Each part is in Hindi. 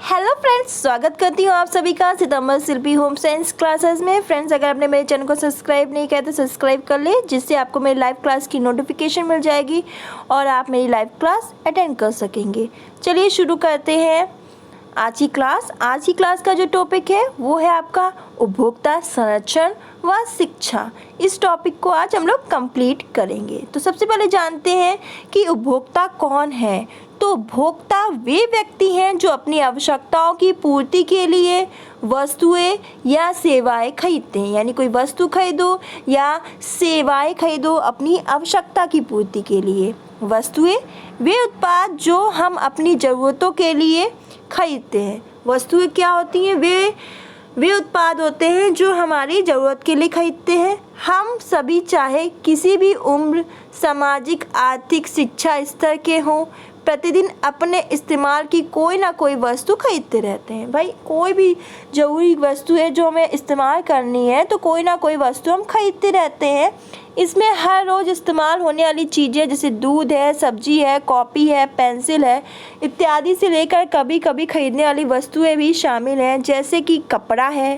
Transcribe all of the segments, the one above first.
हेलो फ्रेंड्स, स्वागत करती हूँ आप सभी का सितंबर शिल्पी होम साइंस क्लासेस में। फ्रेंड्स, अगर आपने मेरे चैनल को सब्सक्राइब नहीं किया तो सब्सक्राइब कर ले, जिससे आपको मेरी लाइव क्लास की नोटिफिकेशन मिल जाएगी और आप मेरी लाइव क्लास अटेंड कर सकेंगे। चलिए शुरू करते हैं आज की क्लास का जो टॉपिक है वो है आपका उपभोक्ता संरक्षण व शिक्षा। इस टॉपिक को आज हम लोग कंप्लीट करेंगे। तो सबसे पहले जानते हैं कि उपभोक्ता कौन है। तो उपभोक्ता वे व्यक्ति हैं जो अपनी आवश्यकताओं की पूर्ति के लिए वस्तुएं या सेवाएं खरीदते हैं। यानी कोई वस्तु खरीदो या सेवाएं खरीदो अपनी आवश्यकता की पूर्ति के लिए। वस्तुएं वे उत्पाद जो हम अपनी ज़रूरतों के लिए खरीदते हैं। वस्तुएं क्या होती हैं? वे उत्पाद होते हैं जो हमारी ज़रूरत के लिए खरीदते हैं। हम सभी चाहे किसी भी उम्र, सामाजिक, आर्थिक, शिक्षा स्तर के हों, प्रतिदिन अपने इस्तेमाल की कोई ना कोई वस्तु खरीदते रहते हैं। भाई, कोई भी ज़रूरी वस्तु है जो हमें इस्तेमाल करनी है तो कोई ना कोई वस्तु हम खरीदते रहते हैं। इसमें हर रोज़ इस्तेमाल होने वाली चीज़ें जैसे दूध है, सब्जी है, कॉपी है, पेंसिल है इत्यादि से लेकर कभी कभी खरीदने वाली वस्तुएं भी शामिल हैं, जैसे कि कपड़ा है,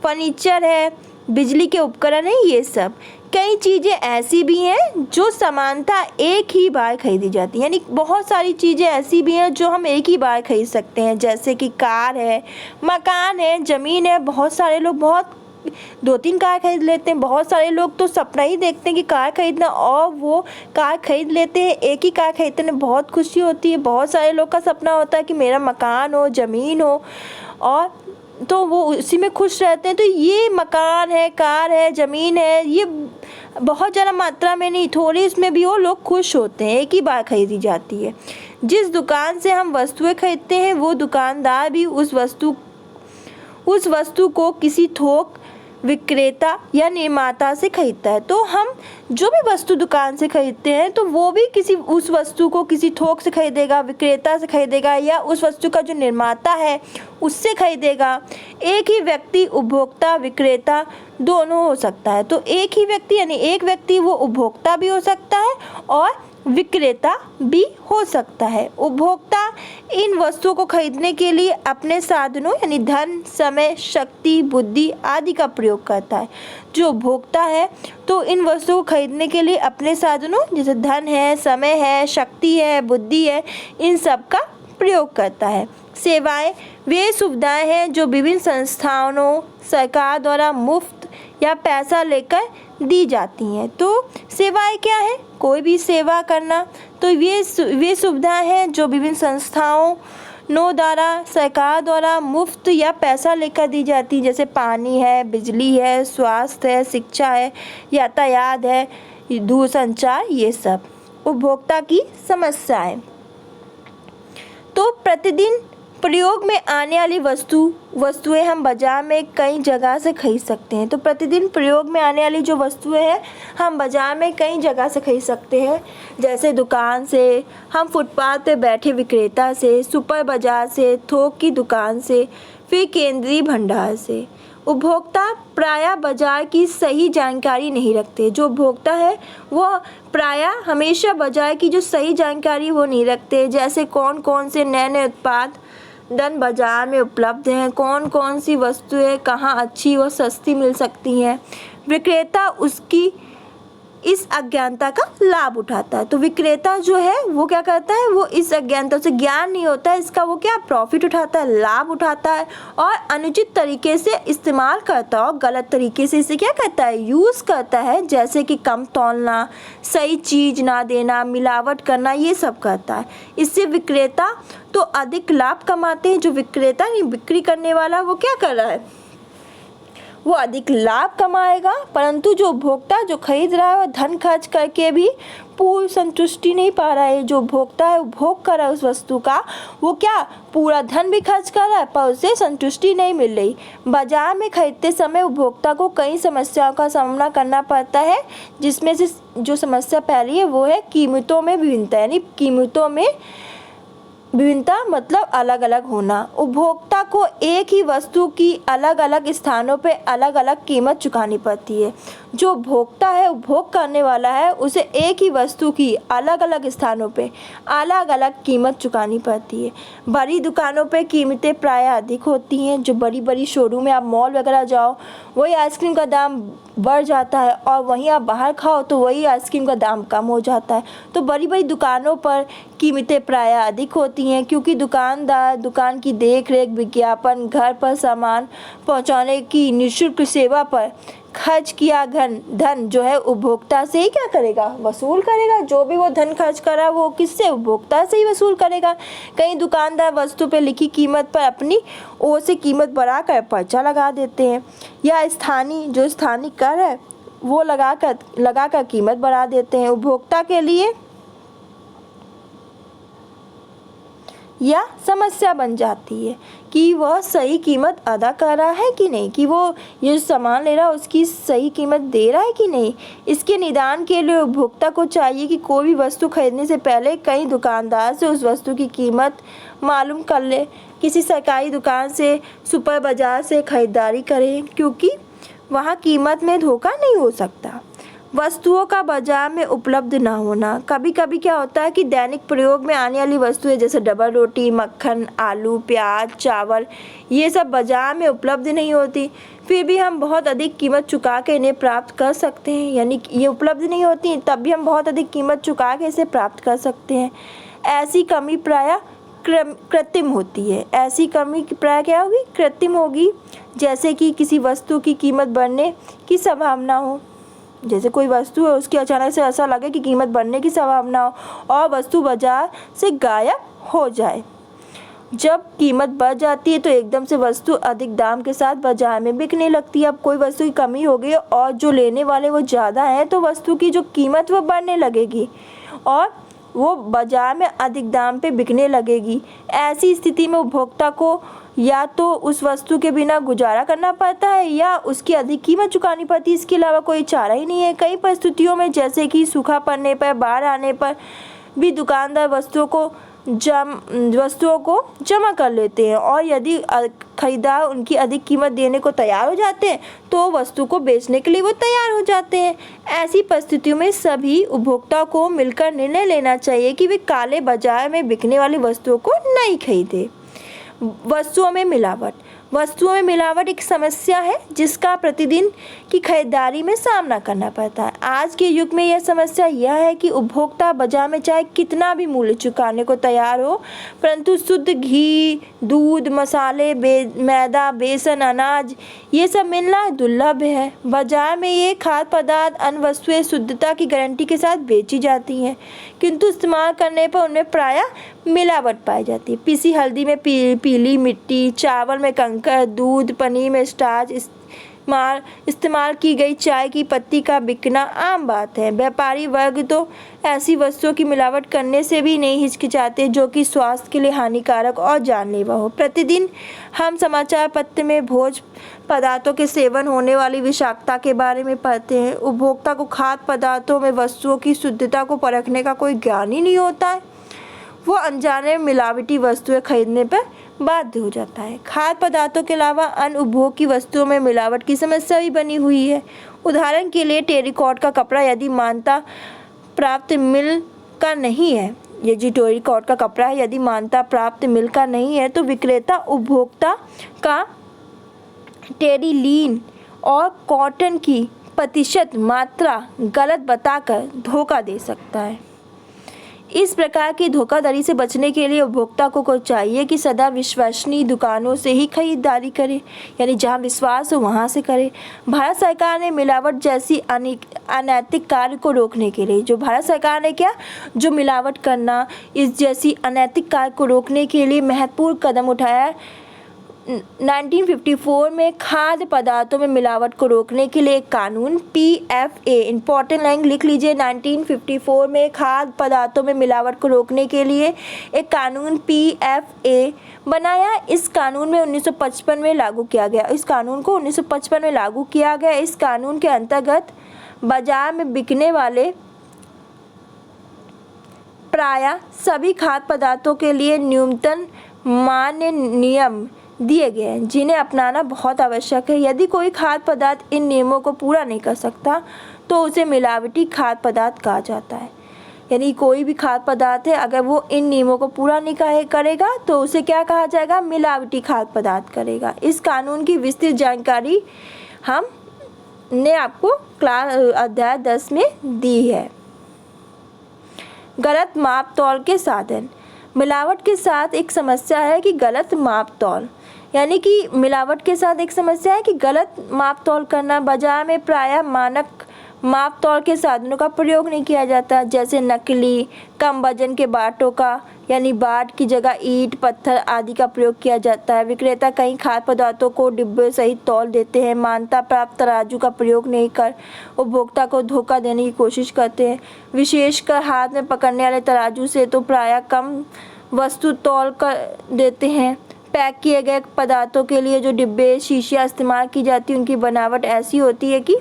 फर्नीचर है, बिजली के उपकरण है। ये सब कई चीज़ें ऐसी भी हैं जो समानता एक ही बार खरीदी जाती है। यानी बहुत सारी चीज़ें ऐसी भी हैं जो हम एक ही बार खरीद सकते हैं, जैसे कि कार है, मकान है, ज़मीन है। बहुत सारे लोग 2-3 कार खरीद लेते हैं। बहुत सारे लोग तो सपना ही देखते हैं कि कार खरीदना और वो कार खरीद लेते हैं। एक ही कार खरीदने में बहुत खुशी होती है। बहुत सारे लोग का सपना होता है कि मेरा मकान हो, ज़मीन हो, और तो वो उसी में खुश रहते हैं। तो ये मकान है, कार है, ज़मीन है, ये बहुत ज़्यादा मात्रा में नहीं, थोड़ी इसमें भी वो लोग खुश होते हैं। एक ही बार खरीदी जाती है। जिस दुकान से हम वस्तुएं खरीदते हैं वो दुकानदार भी उस वस्तु को किसी थोक विक्रेता या निर्माता से खरीदता है। तो हम जो भी वस्तु दुकान से खरीदते हैं तो वो भी उस वस्तु को किसी थोक से खरीदेगा, विक्रेता से खरीदेगा, या उस वस्तु का जो निर्माता है उससे खरीदेगा। एक ही व्यक्ति उपभोक्ता विक्रेता दोनों हो सकता है। तो एक ही व्यक्ति यानी एक व्यक्ति वो उपभोक्ता भी हो सकता है और विक्रेता भी हो सकता है। उपभोक्ता इन वस्तुओं को खरीदने के लिए अपने साधनों यानी धन, समय, शक्ति, बुद्धि आदि का प्रयोग करता है। जो उपभोक्ता है तो इन वस्तुओं को खरीदने के लिए अपने साधनों जैसे धन है, समय है, शक्ति है, बुद्धि है, इन सब का प्रयोग करता है। सेवाएं वे सुविधाएं हैं जो विभिन्न संस्थानों, सरकार द्वारा मुफ्त या पैसा लेकर दी जाती हैं। तो सेवाएं क्या है? कोई भी सेवा करना। तो वे सुविधाएं हैं जो विभिन्न संस्थाओं द्वारा, सरकार द्वारा मुफ्त या पैसा लेकर दी जाती है, जैसे पानी है, बिजली है, स्वास्थ्य है, शिक्षा है, यातायात है, दूरसंचार, ये सब। उपभोक्ता की समस्याएं। तो प्रतिदिन प्रयोग में आने वाली वस्तुएं हम बाज़ार में कई जगह से खरीद सकते हैं। तो प्रतिदिन प्रयोग में आने वाली जो वस्तुएं हैं हम बाज़ार में कई जगह से खरीद सकते हैं, जैसे दुकान से, हम फुटपाथ पे बैठे विक्रेता से, सुपर बाज़ार से, थोक की दुकान से, फिर केंद्रीय भंडार से। उपभोक्ता प्रायः बाज़ार की सही जानकारी नहीं रखते। जो उपभोक्ता है वह प्रायः हमेशा बाज़ार की जो सही जानकारी वो नहीं रखते, जैसे कौन कौन से नए नए उत्पाद बाज़ार में उपलब्ध हैं, कौन कौन सी वस्तुएं कहाँ अच्छी व सस्ती मिल सकती हैं। विक्रेता उसकी इस अज्ञानता का लाभ उठाता है। तो विक्रेता जो है वो क्या करता है, वो इस अज्ञानता से ज्ञान नहीं होता है इसका, वो क्या प्रॉफिट उठाता है, लाभ उठाता है और अनुचित तरीके से इस्तेमाल करता है और गलत तरीके से इसे क्या करता है, यूज़ करता है, जैसे कि कम तौलना, सही चीज़ ना देना, मिलावट करना, ये सब करता है। इससे विक्रेता तो अधिक लाभ कमाते हैं। जो विक्रेता नहीं, बिक्री करने वाला, वो क्या कर रहा है, वो अधिक लाभ कमाएगा, परंतु जो उपभोक्ता जो खरीद रहा है वो धन खर्च करके भी पूरी संतुष्टि नहीं पा रहा है। जो उपभोक्ता है उपभोग कर रहा है उस वस्तु का, वो क्या पूरा धन भी खर्च कर रहा है पर उसे संतुष्टि नहीं मिल रही। बाजार में खरीदते समय उपभोक्ता को कई समस्याओं का सामना करना पड़ता है, जिसमें से जो समस्या पहली है वो है कीमतों में विभिन्नता। यानी कीमतों में विभिन्नता मतलब अलग अलग होना। उपभोक्ता को एक ही वस्तु की अलग अलग स्थानों पे अलग अलग कीमत चुकानी पड़ती है। जो उपभोक्ता है, उपभोग करने वाला है, उसे एक ही वस्तु की अलग अलग स्थानों पे अलग अलग कीमत चुकानी पड़ती है। बड़ी दुकानों पे कीमतें प्रायः अधिक होती हैं। जो बड़ी बड़ी शोरूम में आप मॉल वगैरह जाओ, वही आइसक्रीम का दाम बढ़ जाता है, और वहीं आप बाहर खाओ तो वही आइसक्रीम का दाम कम हो जाता है। तो बड़ी बड़ी दुकानों पर कीमतें प्रायः अधिक होती हैं, क्योंकि दुकानदार दुकान की देख रेख, विज्ञापन, घर पर सामान पहुंचाने की निःशुल्क सेवा पर खर्च किया धन जो है उपभोक्ता से ही क्या करेगा, वसूल करेगा। जो भी वो धन खर्च करा वो किससे, उपभोक्ता से ही वसूल करेगा। कई दुकानदार वस्तु पर लिखी कीमत पर अपनी ओर से कीमत बढ़ाकर पर्चा लगा देते हैं, या स्थानीय कर है वो लगाकर कीमत बढ़ा देते हैं। उपभोक्ता के लिए या समस्या बन जाती है कि वह सही कीमत अदा कर रहा है कि नहीं, कि वो ये सामान ले रहा है उसकी सही कीमत दे रहा है कि नहीं। इसके निदान के लिए उपभोक्ता को चाहिए कि कोई भी वस्तु खरीदने से पहले कई दुकानदार से उस वस्तु की कीमत मालूम कर ले। किसी सरकारी दुकान से, सुपर बाजार से खरीदारी करें, क्योंकि वहाँ कीमत में धोखा नहीं हो सकता। वस्तुओं का बाजार में उपलब्ध ना होना। कभी कभी क्या होता है कि दैनिक प्रयोग में आने वाली वस्तुएं जैसे डबल रोटी, मक्खन, आलू, प्याज, चावल, ये सब बाजार में उपलब्ध नहीं होती, फिर भी हम बहुत अधिक कीमत चुका के इन्हें प्राप्त कर सकते हैं। यानी ये उपलब्ध नहीं होती तब भी हम बहुत अधिक कीमत चुका के इसे प्राप्त कर सकते हैं। ऐसी कमी प्रायः कृत्रिम होती है। ऐसी कमी प्रायः क्या होगी, कृत्रिम होगी। जैसे कि किसी वस्तु की कीमत बढ़ने की संभावना हो, जैसे कोई वस्तु है उसकी अचानक से ऐसा लगे कि कीमत बढ़ने की संभावना हो और वस्तु बाजार से गायब हो जाए। जब कीमत बढ़ जाती है तो एकदम से वस्तु अधिक दाम के साथ बाजार में बिकने लगती है। अब कोई वस्तु की कमी हो गई और जो लेने वाले वो ज़्यादा हैं, तो वस्तु की जो कीमत वो बढ़ने लगेगी और वो बाजार में अधिक दाम पे बिकने लगेगी। ऐसी स्थिति में उपभोक्ता को या तो उस वस्तु के बिना गुजारा करना पड़ता है या उसकी अधिक कीमत चुकानी पड़ती है। इसके अलावा कोई चारा ही नहीं है। कई परिस्थितियों में जैसे कि सूखा पड़ने पर, बाढ़ आने पर भी दुकानदार वस्तुओं को जमा कर लेते हैं, और यदि खरीदार उनकी अधिक कीमत देने को तैयार हो जाते हैं तो वस्तु को बेचने के लिए वो तैयार हो जाते हैं। ऐसी परिस्थितियों में सभी उपभोक्ताओं को मिलकर निर्णय लेना चाहिए कि वे काले बाजार में बिकने वाली वस्तुओं को नहीं खरीदें। वस्तुओं में मिलावट एक समस्या है जिसका प्रतिदिन की खरीदारी में सामना करना पड़ता है। आज के युग में यह समस्या यह है कि उपभोक्ता बाजार में चाहे कितना भी मूल्य चुकाने को तैयार हो, परंतु शुद्ध घी, दूध, मसाले, मैदा, बेसन, अनाज ये सब मिलना दुर्लभ है। बाजार में ये खाद्य पदार्थ, अन्य वस्तुएं शुद्धता की गारंटी के साथ बेची जाती हैं, किंतु इस्तेमाल करने पर उनमें प्रायः मिलावट पाई जाती है। पीसी हल्दी में पीली मिट्टी, चावल में कंकर, दूध, पनीर में स्टार्च, इस्तेमाल की गई चाय की पत्ती का बिकना आम बात है। व्यापारी वर्ग तो ऐसी वस्तुओं की मिलावट करने से भी नहीं हिचकिचाते जो कि स्वास्थ्य के लिए हानिकारक और जानलेवा हो। प्रतिदिन हम समाचार पत्र में भोज्य पदार्थों के सेवन होने वाली विषाक्तता के बारे में पढ़ते हैं। उपभोक्ता को खाद्य पदार्थों में वस्तुओं की शुद्धता को परखने का कोई ज्ञान ही नहीं होता है। वो अनजाने में मिलावटी वस्तुएं खरीदने पर बाध्य हो जाता है। खाद्य पदार्थों के अलावा अन्य उपभोग की वस्तुओं में मिलावट की समस्या भी बनी हुई है। उदाहरण के लिए टेरिकॉट का कपड़ा यदि मान्यता प्राप्त मिल का नहीं है, यदि मान्यता प्राप्त मिल का नहीं है तो विक्रेता उपभोक्ता का टेरिलीन और कॉटन की प्रतिशत मात्रा गलत बताकर धोखा दे सकता है। इस प्रकार की धोखाधड़ी से बचने के लिए उपभोक्ता को चाहिए कि सदा विश्वसनीय दुकानों से ही खरीदारी करें, यानी जहां विश्वास हो वहां से करें। भारत सरकार ने मिलावट जैसी अनैतिक कार्य को रोकने के लिए जो मिलावट करना, इस जैसी अनैतिक कार्य को रोकने के लिए महत्वपूर्ण कदम उठाया। 1954 में खाद्य पदार्थों में मिलावट को रोकने के लिए एक कानून PFA, इंपॉर्टेंट लाइन लिख लीजिए, 1954 में खाद्य पदार्थों में मिलावट को रोकने के लिए एक कानून PFA बनाया। इस कानून में 1955 में लागू किया गया। इस कानून के अंतर्गत बाजार में बिकने वाले प्रायः सभी खाद्य पदार्थों के लिए न्यूनतम मान्य नियम दिए गए हैं जिन्हें अपनाना बहुत आवश्यक है। यदि कोई खाद्य पदार्थ इन नियमों को पूरा नहीं कर सकता तो उसे मिलावटी खाद्य पदार्थ कहा जाता है। यानी कोई भी खाद्य पदार्थ है, अगर वो इन नियमों को पूरा नहीं करेगा तो उसे क्या कहा जाएगा? मिलावटी खाद्य पदार्थ करेगा। इस कानून की विस्तृत जानकारी हमने आपको अध्याय 10 में दी है। गलत माप तौल के साधन। मिलावट के साथ एक समस्या है कि गलत माप तौल, यानी कि मिलावट के साथ एक समस्या है कि गलत माप तौल करना। बाजार में प्रायः मानक माप तौल के साधनों का प्रयोग नहीं किया जाता, जैसे नकली कम वजन के बाटों का, यानी बाट की जगह ईंट पत्थर आदि का प्रयोग किया जाता है। विक्रेता कई खाद्य पदार्थों को डिब्बे सहित तौल देते हैं। मान्यता प्राप्त तराजू का प्रयोग नहीं कर उपभोक्ता को धोखा देने की कोशिश करते हैं। विशेषकर हाथ में पकड़ने वाले तराजू से तो प्रायः कम वस्तु तौल कर देते हैं। पैक किए गए पदार्थों के लिए जो डिब्बे शीशियाँ इस्तेमाल की जाती हैं उनकी बनावट ऐसी होती है कि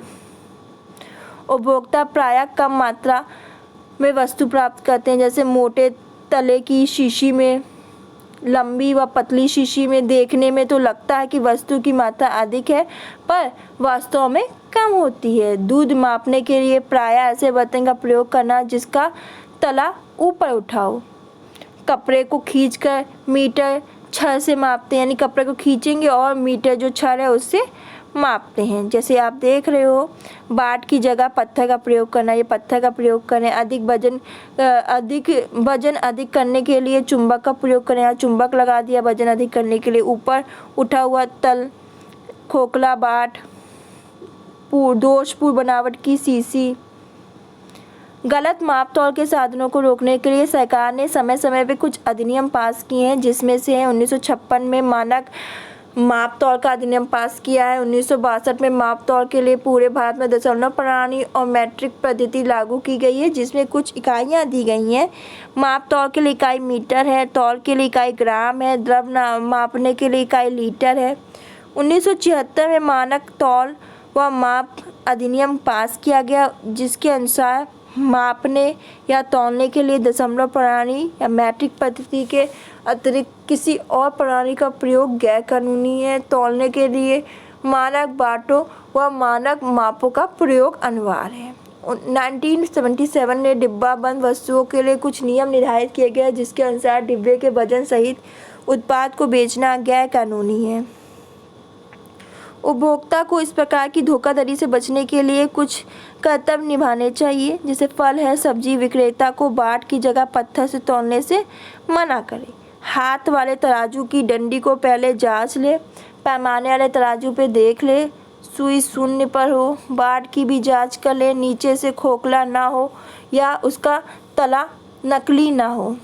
उपभोक्ता प्रायः कम मात्रा में वस्तु प्राप्त करते हैं। जैसे मोटे तले की शीशी में, लंबी व पतली शीशी में देखने में तो लगता है कि वस्तु की मात्रा अधिक है, पर वास्तव में कम होती है। दूध मापने के लिए प्रायः ऐसे बर्तन का प्रयोग करना जिसका तला ऊपर उठा हो। कपड़े को खींचकर मीटर छड़ से मापते हैं, यानी कपड़े को खींचेंगे और मीटर जो छड़ है उससे मापते हैं। जैसे आप देख रहे हो, बाट की जगह पत्थर का प्रयोग करना, ये पत्थर का प्रयोग करें। अधिक वजन अधिक करने के लिए चुंबक का प्रयोग करें, यहाँ चुंबक लगा दिया वजन अधिक करने के लिए। ऊपर उठा हुआ तल, खोखला बाट, दोषपूर्ण बनावट की शीशी। गलत माप तौल के साधनों को रोकने के लिए सरकार ने समय समय पर कुछ अधिनियम पास किए हैं, जिसमें से 1956 में मानक माप तौल का अधिनियम पास किया है। 1962 में माप तौल के लिए पूरे भारत में दशमलव प्रणाली और मैट्रिक पद्धति लागू की गई है, जिसमें कुछ इकाइयाँ दी गई हैं। माप तौल के लिए इकाई मीटर है, तौल के लिए इकाई ग्राम है, द्रव मापने के लिए इकाई लीटर है। 1976 में मानक तौल व माप अधिनियम पास किया गया, जिसके अनुसार मापने या तौलने के लिए दशमलव प्रणाली या मैट्रिक पद्धति के अतिरिक्त किसी और प्रणाली का प्रयोग गैर कानूनी है। तौलने के लिए मानक बाटों व मानक मापों का प्रयोग अनिवार्य है। 1977 ने डिब्बा बंद वस्तुओं के लिए कुछ नियम निर्धारित किए गए, जिसके अनुसार डिब्बे के वजन सहित उत्पाद को बेचना गैर कानूनी है। उपभोक्ता को इस प्रकार की धोखाधड़ी से बचने के लिए कुछ कर्तव्य निभाने चाहिए। जैसे फल है, सब्जी विक्रेता को बाट की जगह पत्थर से तौलने से मना करें। हाथ वाले तराजू की डंडी को पहले जांच ले, पैमाने वाले तराजू पे देख ले, सुई शून्य पर हो। बाट की भी जांच कर ले, नीचे से खोखला ना हो या उसका तला नकली ना हो।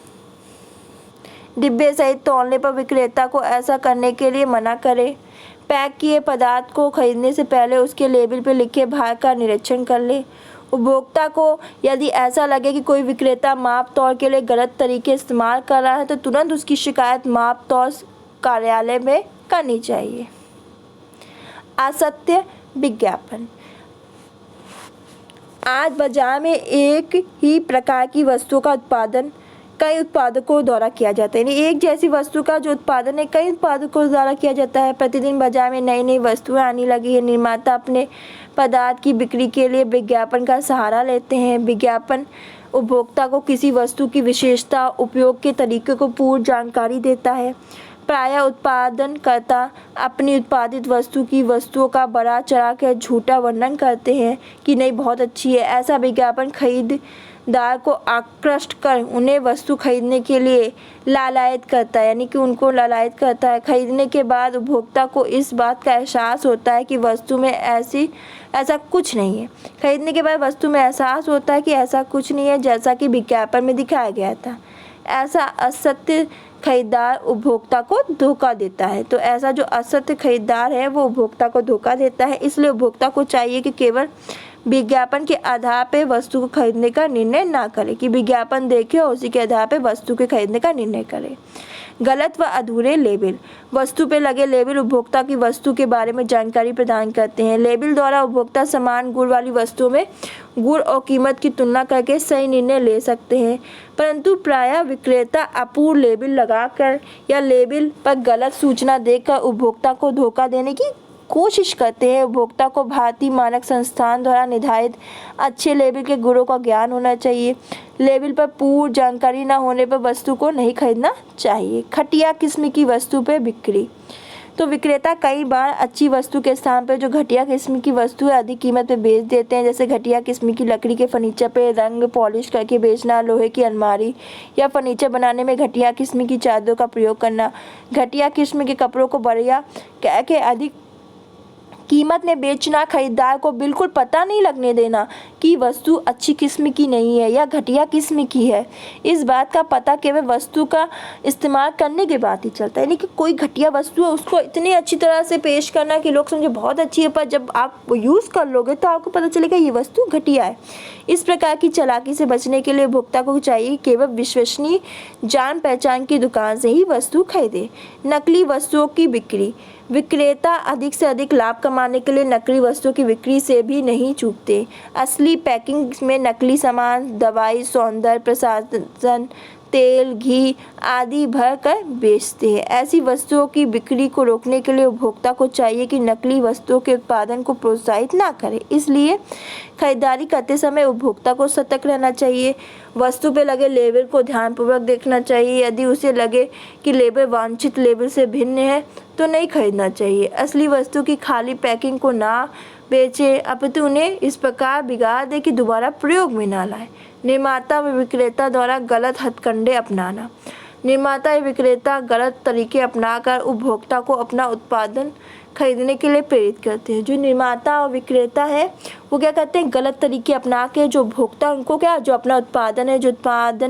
डिब्बे सहित तौलने पर विक्रेता को ऐसा करने के लिए मना करें। पैक किए पदार्थ को खरीदने से पहले उसके लेबल पर लिखे भाग का निरीक्षण कर ले। उपभोक्ता को यदि ऐसा लगे कि कोई विक्रेता माप तौल के लिए गलत तरीके इस्तेमाल कर रहा है तो तुरंत उसकी शिकायत माप तौल कार्यालय में करनी चाहिए। असत्य विज्ञापन। आज बाजार में एक ही प्रकार की वस्तुओं का उत्पादन कई उत्पादकों द्वारा किया जाता है। यानी एक जैसी वस्तु का जो उत्पादन है कई उत्पादकों द्वारा किया जाता है। प्रतिदिन बाजार में नई नई वस्तुएं आने लगी है। निर्माता अपने पदार्थ की बिक्री के लिए विज्ञापन का सहारा लेते हैं। विज्ञापन उपभोक्ता को किसी वस्तु की विशेषता, उपयोग के तरीके को पूर्ण जानकारी देता है। प्रायः उत्पादनकर्ता अपनी उत्पादित वस्तुओं का बड़ा चढ़ा कर झूठा वर्णन करते हैं कि नहीं बहुत अच्छी है। ऐसा विज्ञापन खरीदार को आकृष्ट कर उन्हें वस्तु खरीदने के लिए लालायित करता है, यानी कि उनको लालायित करता है। खरीदने के बाद उपभोक्ता को इस बात का एहसास होता है कि वस्तु में ऐसा कुछ नहीं है। खरीदने के बाद वस्तु में एहसास होता है कि ऐसा कुछ नहीं है जैसा कि विज्ञापन में दिखाया गया था। ऐसा असत्य खरीदार उपभोक्ता को धोखा देता है। तो ऐसा जो असत्य खरीदार है वो उपभोक्ता को धोखा देता है। इसलिए उपभोक्ता को चाहिए कि केवल विज्ञापन के आधार पर वस्तु को खरीदने का निर्णय ना करे, कि विज्ञापन देखे और उसी के आधार पर वस्तु के खरीदने का निर्णय करे। गलत व अधूरे लेबल। वस्तु पर लगे लेबल उपभोक्ता की वस्तु के बारे में जानकारी प्रदान करते हैं। लेबल द्वारा उपभोक्ता समान गुण वाली वस्तुओं में गुण और कीमत की तुलना करके सही निर्णय ले सकते हैं। परंतु प्रायः विक्रेता अपूर्ण लेबल लगाकर या लेबल पर गलत सूचना देकर उपभोक्ता को धोखा देने की कोशिश करते हैं। उपभोक्ता को भारतीय मानक संस्थान द्वारा निर्धारित अच्छे लेबल के गुणों का ज्ञान होना चाहिए। लेबल पर पूर्ण जानकारी न होने पर वस्तु को नहीं खरीदना चाहिए। घटिया किस्म की वस्तु पर बिक्री। तो विक्रेता कई बार अच्छी वस्तु के स्थान पर जो घटिया किस्म की वस्तु है अधिक कीमत पे बेच देते हैं। जैसे घटिया किस्म की लकड़ी के फर्नीचर पे रंग पॉलिश करके बेचना, लोहे की अलमारी या फर्नीचर बनाने में घटिया किस्म की चादरों का प्रयोग करना, घटिया किस्म के कपड़ों को बढ़िया कह के अधिक कीमत में बेचना, खरीदार को बिल्कुल पता नहीं लगने देना कि वस्तु अच्छी किस्म की नहीं है या घटिया किस्म की है। इस बात का पता केवल वस्तु का इस्तेमाल करने के बाद ही चलता है। यानी कि कोई घटिया वस्तु है उसको इतनी अच्छी तरह से पेश करना कि लोग समझे बहुत अच्छी है, पर जब आप यूज़ कर लोगे तो आपको पता चलेगा ये वस्तु घटिया है। इस प्रकार की चालाकी से बचने के लिए उपभोक्ता को चाहिए केवल विश्वसनीय जान पहचान की दुकान से ही वस्तु खरीदे। नकली वस्तुओं की बिक्री। विक्रेता अधिक से अधिक लाभ कमाने के लिए नकली वस्तुओं की बिक्री से भी नहीं चूकते। असली पैकिंग में नकली सामान, दवाई, सौंदर्य प्रसाधन, तेल, घी आदि भर कर बेचते हैं। ऐसी वस्तुओं की बिक्री को रोकने के लिए उपभोक्ता को चाहिए कि नकली वस्तुओं के उत्पादन को प्रोत्साहित ना करें। इसलिए खरीदारी करते समय उपभोक्ता को सतर्क रहना चाहिए। वस्तु पर लगे लेबल को ध्यानपूर्वक देखना चाहिए। यदि उसे लगे कि लेबल वांछित लेबल से भिन्न है तो नहीं खरीदना चाहिए। असली वस्तु की खाली पैकिंग को ना बेचे, अपितु उन्हें इस प्रकार बिगाड़ दे कि दोबारा प्रयोग में ना लाए। निर्माता व विक्रेता द्वारा गलत हथकंडे अपनाना। निर्माता या विक्रेता गलत तरीके अपनाकर उपभोक्ता को अपना उत्पादन खरीदने के लिए प्रेरित करते हैं। जो निर्माता और विक्रेता है वो क्या करते हैं, गलत तरीके अपना के जो उपभोक्ता उनको क्या जो अपना उत्पादन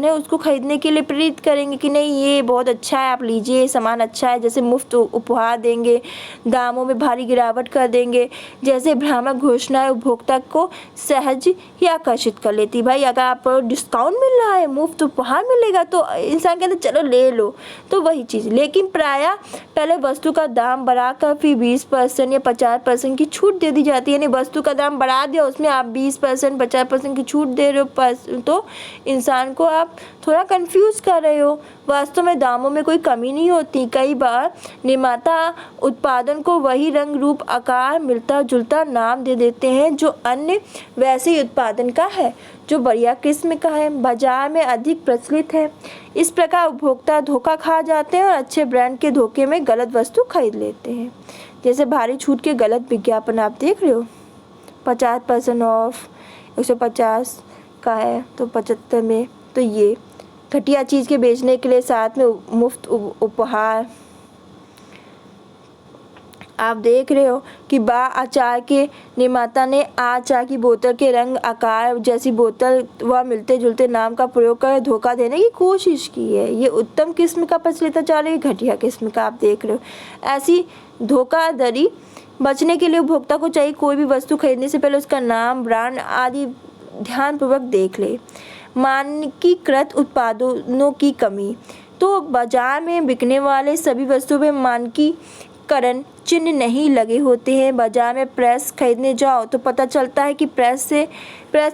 है उसको खरीदने के लिए प्रेरित करेंगे कि नहीं ये बहुत अच्छा है, आप लीजिए, सामान अच्छा है। जैसे मुफ्त उपहार देंगे, दामों में भारी गिरावट कर देंगे। जैसे भ्रामक घोषणाएं उपभोक्ता को सहज ही आकर्षित कर लेती। भाई अगर आप डिस्काउंट मिल रहा है, मुफ्त उपहार मिलेगा तो इंसान कहते चलो ले लो, तो वही चीज़। लेकिन प्रायः पहले वस्तु का दाम बढ़ाकर फिर 20% या 50% की छूट दे दी जाती है। यानी वस्तु का दाम बढ़ा दिया, उसमें आप 20% 50% की छूट दे रहे हो, तो इंसान को आप थोड़ा कंफ्यूज कर रहे हो। वास्तव में दामों में कोई कमी नहीं होती। कई बार निर्माता उत्पादन को वही रंग, रूप, आकार, मिलता जुलता नाम दे देते हैं जो अन्य वैसे ही उत्पादन का है, जो बढ़िया किस्म का है, बाजार में अधिक प्रचलित है। इस प्रकार उपभोक्ता धोखा खा जाते हैं और अच्छे ब्रांड के धोखे में गलत वस्तु खरीद लेते हैं। जैसे भारी छूट के गलत विज्ञापन आप देख रहे हो, 50% ऑफ, 150 का है तो 75 में, तो ये घटिया चीज़ के बेचने के लिए साथ में मुफ्त उपहार। आप देख रहे हो कि बा अचार के निर्माता ने अचार की बोतल के रंग, आकार जैसी बोतल व मिलते जुलते नाम का प्रयोग कर धोखा देने की कोशिश की है। ये उत्तम किस्म का प्रचलित अचार है, घटिया किस्म का आप देख रहे हो। ऐसी धोखाधड़ी बचने के लिए उपभोक्ता को चाहिए कोई भी वस्तु खरीदने से पहले उसका नाम, ब्रांड आदि ध्यानपूर्वक देख ले। मानकीकृत उत्पादों की कमी। तो बाजार में बिकने वाले सभी वस्तुओं में मानकीकरण चिन्ह नहीं लगे होते हैं। बाजार में प्रेस खरीदने जाओ तो पता चलता है कि प्रेस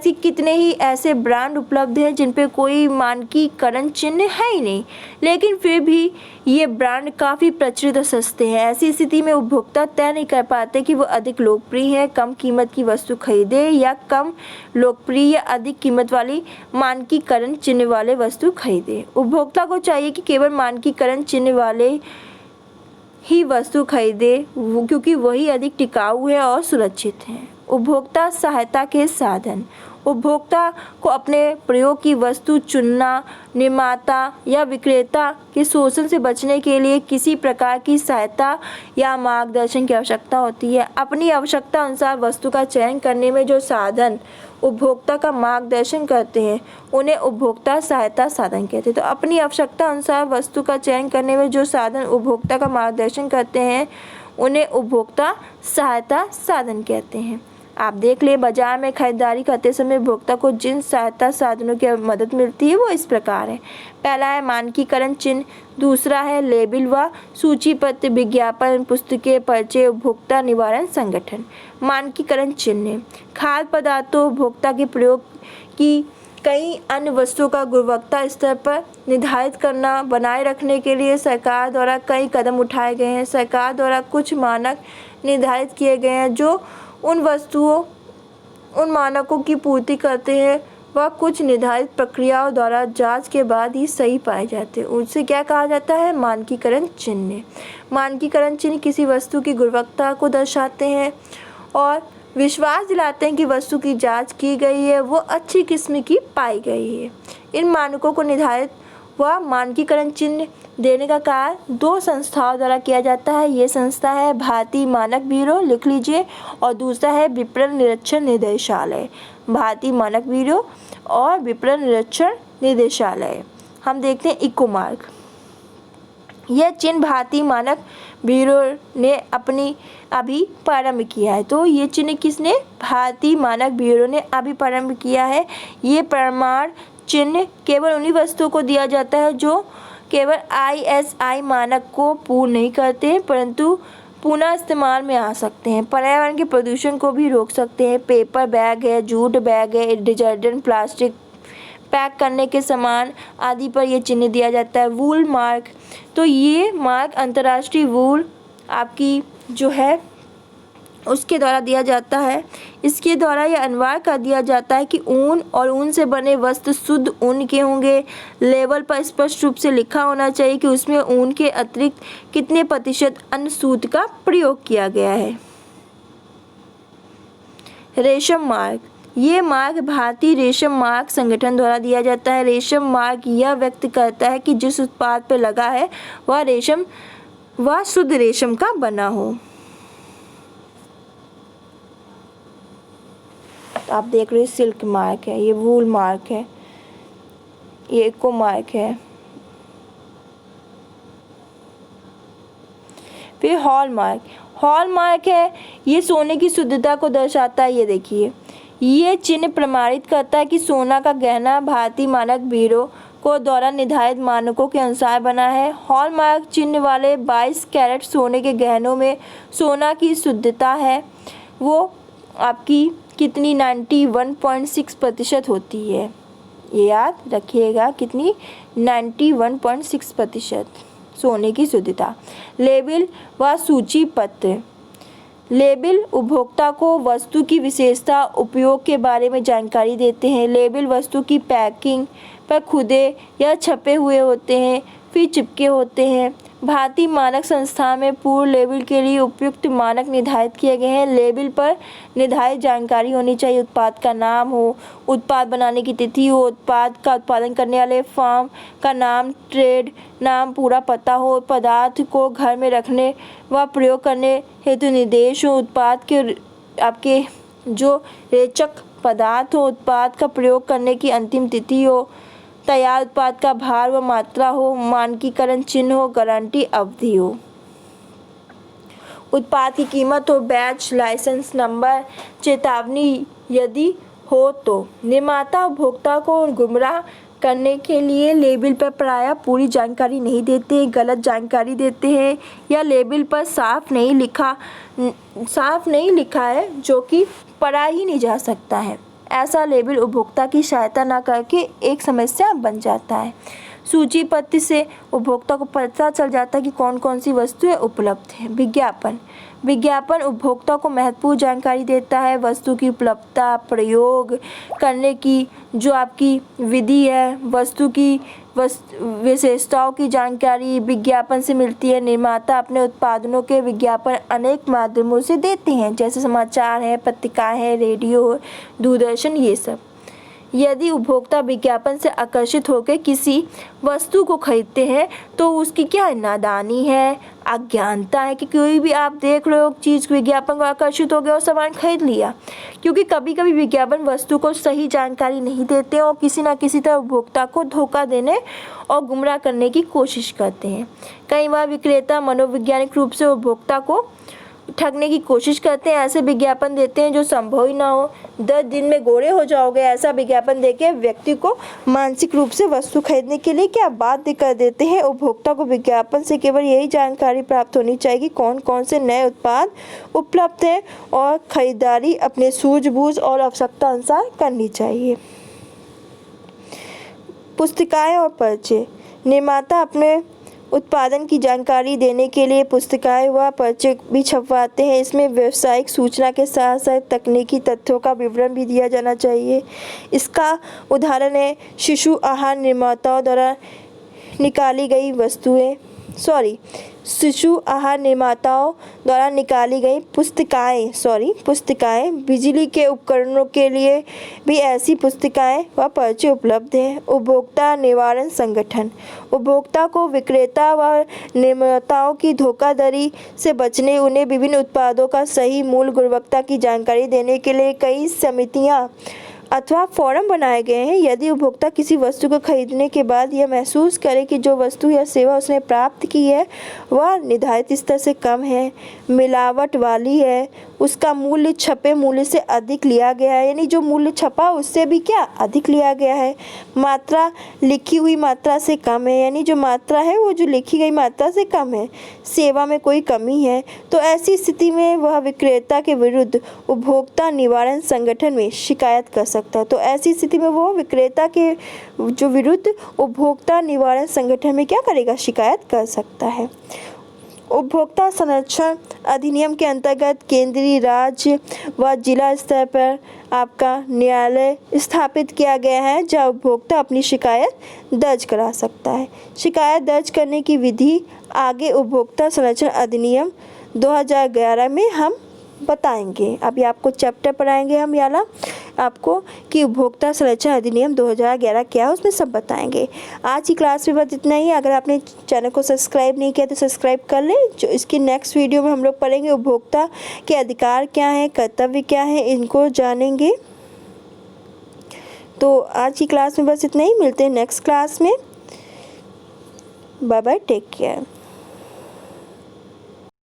की कितने ही ऐसे ब्रांड उपलब्ध हैं जिन पे कोई मानकीकरण चिन्ह है ही नहीं, लेकिन फिर भी ये ब्रांड काफ़ी प्रचलित और सस्ते हैं। ऐसी स्थिति में उपभोक्ता तय नहीं कर पाते कि वो अधिक लोकप्रिय है, कम कीमत की वस्तु खरीदे या कम लोकप्रिय या अधिक कीमत वाली मानकीकरण चिन्ह वाले वस्तु खरीदे। उपभोक्ता को चाहिए कि केवल मानकीकरण चिन्ह वाले ही वस्तु खरीदे क्योंकि वही अधिक टिकाऊ है और सुरक्षित है। उपभोक्ता सहायता के साधन। उपभोक्ता को अपने प्रयोग की वस्तु चुनना, निर्माता या विक्रेता के शोषण से बचने के लिए किसी प्रकार की सहायता या मार्गदर्शन की आवश्यकता होती है। अपनी आवश्यकता अनुसार वस्तु का चयन करने में जो साधन उपभोक्ता का मार्गदर्शन करते हैं उन्हें उपभोक्ता सहायता साधन कहते हैं। तो अपनी आवश्यकता अनुसार वस्तु का चयन करने में जो साधन उपभोक्ता का मार्गदर्शन करते हैं उन्हें उपभोक्ता सहायता साधन कहते हैं। आप देख लें, बाजार में खरीदारी करते समय उपभोक्ता को जिन सहायता साधनों की मदद मिलती है वो इस प्रकार है। पहला है मानकीकरण चिन्ह, दूसरा है लेबिल व सूचीपत्र, विज्ञापन, पुस्तकें, पर्चे, उपभोक्ता निवारण संगठन। मानकीकरण चिन्ह खाद्य पदार्थों उपभोक्ता के प्रयोग की कई अन्य वस्तुओं का गुणवत्ता स्तर पर निर्धारित करना बनाए रखने के लिए सरकार द्वारा कई कदम उठाए गए हैं। सरकार द्वारा कुछ मानक निर्धारित किए गए हैं जो उन मानकों की पूर्ति करते हैं व कुछ निर्धारित प्रक्रियाओं द्वारा जांच के बाद ही सही पाए जाते हैं। उनसे क्या कहा जाता है? मानकीकरण चिन्ह। मानकीकरण चिन्ह किसी वस्तु की गुणवत्ता को दर्शाते हैं और विश्वास दिलाते हैं कि वस्तु की जांच की गई है, वो अच्छी किस्म की पाई गई है। इन मानकों को निर्धारित व मानकीकरण चिन्ह देने का कार्य 2 संस्थाओं द्वारा किया जाता है। ये संस्था है भारतीय मानक ब्यूरो, लिख लीजिए, और दूसरा है विपणन निरीक्षण निर्देशालय। भारतीय मानक ब्यूरो और विपणन निरीक्षण निर्देशालय। हम देखते हैं इकोमार्क। यह चिन्ह भारतीय मानक ब्यूरो ने अभी प्रारंभ किया है। तो ये चिन्ह किसने? भारतीय मानक ब्यूरो ने अभी प्रारंभ किया है। ये प्रमाण चिन्ह केवल उन्हीं वस्तुओं को दिया जाता है जो केवल ISI मानक को पूर्ण नहीं करते परंतु पुनः इस्तेमाल में आ सकते हैं, पर्यावरण के प्रदूषण को भी रोक सकते हैं। पेपर बैग है, जूट बैग है, डिटर्जेंट, प्लास्टिक पैक करने के सामान आदि पर यह चिन्ह दिया जाता है। वूल मार्क, तो ये मार्क अंतर्राष्ट्रीय वूल आपकी जो है उसके द्वारा दिया जाता है। इसके द्वारा यह अनिवार्य कर दिया जाता है कि ऊन और ऊन से बने वस्त्र शुद्ध ऊन के होंगे। लेबल पर स्पष्ट रूप से लिखा होना चाहिए कि उसमें ऊन के अतिरिक्त कितने प्रतिशत अन्य सूत का प्रयोग किया गया है। रेशम मार्क, ये मार्क भारतीय रेशम मार्क संगठन द्वारा दिया जाता है। रेशम मार्क यह व्यक्त करता है कि जिस उत्पाद पर लगा है वह शुद्ध रेशम का बना हो। तो आप देख रहे हैं सिल्क मार्क है, ये वूल मार्क है, ये इको मार्क है। फिर हॉल मार्क है, ये सोने की शुद्धता को दर्शाता है। ये देखिए, ये चिन्ह प्रमाणित करता है कि सोना का गहना भारतीय मानक ब्यूरो को द्वारा निर्धारित मानकों के अनुसार बना है। हॉलमार्क चिन्ह वाले 22 कैरेट सोने के गहनों में सोना की शुद्धता है वो आपकी कितनी 91.6% होती है। ये याद रखिएगा, कितनी 91.6% सोने की शुद्धता। लेबल व सूची पत्र, लेबल उपभोक्ता को वस्तु की विशेषता उपयोग के बारे में जानकारी देते हैं। लेबल वस्तु की पैकिंग पर खुदे या छपे हुए होते हैं, फिर चिपके होते हैं। भारतीय मानक संस्था में पूर्ण लेबल के लिए उपयुक्त मानक निर्धारित किए गए हैं। लेबल पर निर्धारित जानकारी होनी चाहिए। उत्पाद का नाम हो, उत्पाद बनाने की तिथि हो, उत्पाद का उत्पादन करने वाले फार्म का नाम, ट्रेड नाम, पूरा पता हो, पदार्थ को घर में रखने व प्रयोग करने हेतु निर्देश हो, उत्पाद के आपके जो रेचक पदार्थ हो, उत्पाद का प्रयोग करने की अंतिम तिथि हो, तैयार उत्पाद का भार व मात्रा हो, मानकीकरण चिन्ह हो, गारंटी अवधि हो, उत्पाद की कीमत हो, बैच, लाइसेंस नंबर, चेतावनी यदि हो तो। निर्माता उपभोक्ता को गुमराह करने के लिए लेबल पर प्रायः पूरी जानकारी नहीं देते, गलत जानकारी देते हैं या लेबल पर साफ नहीं लिखा है जो कि पढ़ा ही नहीं जा सकता है। ऐसा लेबल उपभोक्ता की सहायता न करके एक समस्या बन जाता है। सूची पत्र से उपभोक्ता को पता चल जाता है कि कौन कौन सी वस्तुएं उपलब्ध हैं। विज्ञापन उपभोक्ता को महत्वपूर्ण जानकारी देता है। वस्तु की उपलब्धता, प्रयोग करने की जो आपकी विधि है, वस्तु की विशेषताओं की जानकारी विज्ञापन से मिलती है। निर्माता अपने उत्पादनों के विज्ञापन अनेक माध्यमों से देते हैं, जैसे समाचार है, पत्रिकाएं है, रेडियो, दूरदर्शन, ये सब। यदि उपभोक्ता विज्ञापन से आकर्षित होकर किसी वस्तु को खरीदते हैं तो उसकी क्या नादानी है, अज्ञानता है कि कोई भी आप देख रहे हो चीज़ विज्ञापन को आकर्षित हो गया और सामान खरीद लिया। क्योंकि कभी कभी विज्ञापन वस्तु को सही जानकारी नहीं देते और किसी न किसी तरह उपभोक्ता को धोखा देने और गुमराह करने की कोशिश करते हैं। कई बार विक्रेता मनोवैज्ञानिक रूप से उपभोक्ता को ठगने की कोशिश करते हैं, ऐसे विज्ञापन देते हैं जो संभव ही ना हो। 10 दिन में गोरे हो जाओगे ऐसा विज्ञापन देके व्यक्ति को मानसिक रूप से वस्तु खरीदने के लिए क्या बाध्य कर देते हैं। उपभोक्ता को विज्ञापन से केवल यही जानकारी प्राप्त होनी चाहिए कि कौन कौन से नए उत्पाद उपलब्ध हैं और खरीदारी अपने सूझबूझ और आवश्यकता अनुसार करनी चाहिए। पुस्तिकाएं और पर्चे। निर्माता अपने उत्पादन की जानकारी देने के लिए पुस्तिकाएं व पर्चे भी छपवाते हैं। इसमें व्यावसायिक सूचना के साथ साथ तकनीकी तथ्यों का विवरण भी दिया जाना चाहिए। इसका उदाहरण है शिशु आहार निर्माताओं द्वारा निकाली गई पुस्तिकाएं। बिजली के उपकरणों के लिए भी ऐसी पुस्तिकाएं व पर्चे उपलब्ध हैं। उपभोक्ता निवारण संगठन। उपभोक्ता को विक्रेता व निर्माताओं की धोखाधड़ी से बचने, उन्हें विभिन्न उत्पादों का सही मूल्य, गुणवत्ता की जानकारी देने के लिए कई समितियां अथवा फोरम बनाए गए हैं। यदि उपभोक्ता किसी वस्तु को खरीदने के बाद यह महसूस करे कि जो वस्तु या सेवा उसने प्राप्त की है वह निर्धारित स्तर से कम है, मिलावट वाली है, उसका मूल्य छपे मूल्य से अधिक लिया गया है, यानी जो मूल्य छपा उससे भी क्या अधिक लिया गया है, मात्रा लिखी हुई मात्रा से कम है, यानी जो मात्रा है वो जो लिखी गई मात्रा से कम है, सेवा में कोई कमी है, तो ऐसी स्थिति में वह विक्रेता के विरुद्ध उपभोक्ता निवारण संगठन में शिकायत कर सकता है। तो ऐसी स्थिति में वो विक्रेता के जो विरुद्ध उपभोक्ता निवारण संगठन में क्या करेगा, शिकायत कर सकता है। उपभोक्ता संरक्षण अधिनियम के अंतर्गत केंद्रीय, राज्य व जिला स्तर पर आपका न्यायालय स्थापित किया गया है जहां उपभोक्ता अपनी शिकायत दर्ज करा सकता है। शिकायत दर्ज करने की विधि आगे उपभोक्ता संरक्षण अधिनियम 2011 में हम बताएंगे। अभी आपको चैप्टर पढ़ाएंगे हम याला आपको कि उपभोक्ता संरक्षण अधिनियम 2011 क्या है, उसमें सब बताएंगे। आज की क्लास में बस इतना ही। अगर आपने चैनल को सब्सक्राइब नहीं किया तो सब्सक्राइब कर लें। जो इसकी नेक्स्ट वीडियो में हम लोग पढ़ेंगे उपभोक्ता के अधिकार क्या हैं, कर्तव्य क्या हैं, इनको जानेंगे। तो आज की क्लास में बस इतना ही। मिलते हैं नेक्स्ट क्लास में। Bye bye, take care.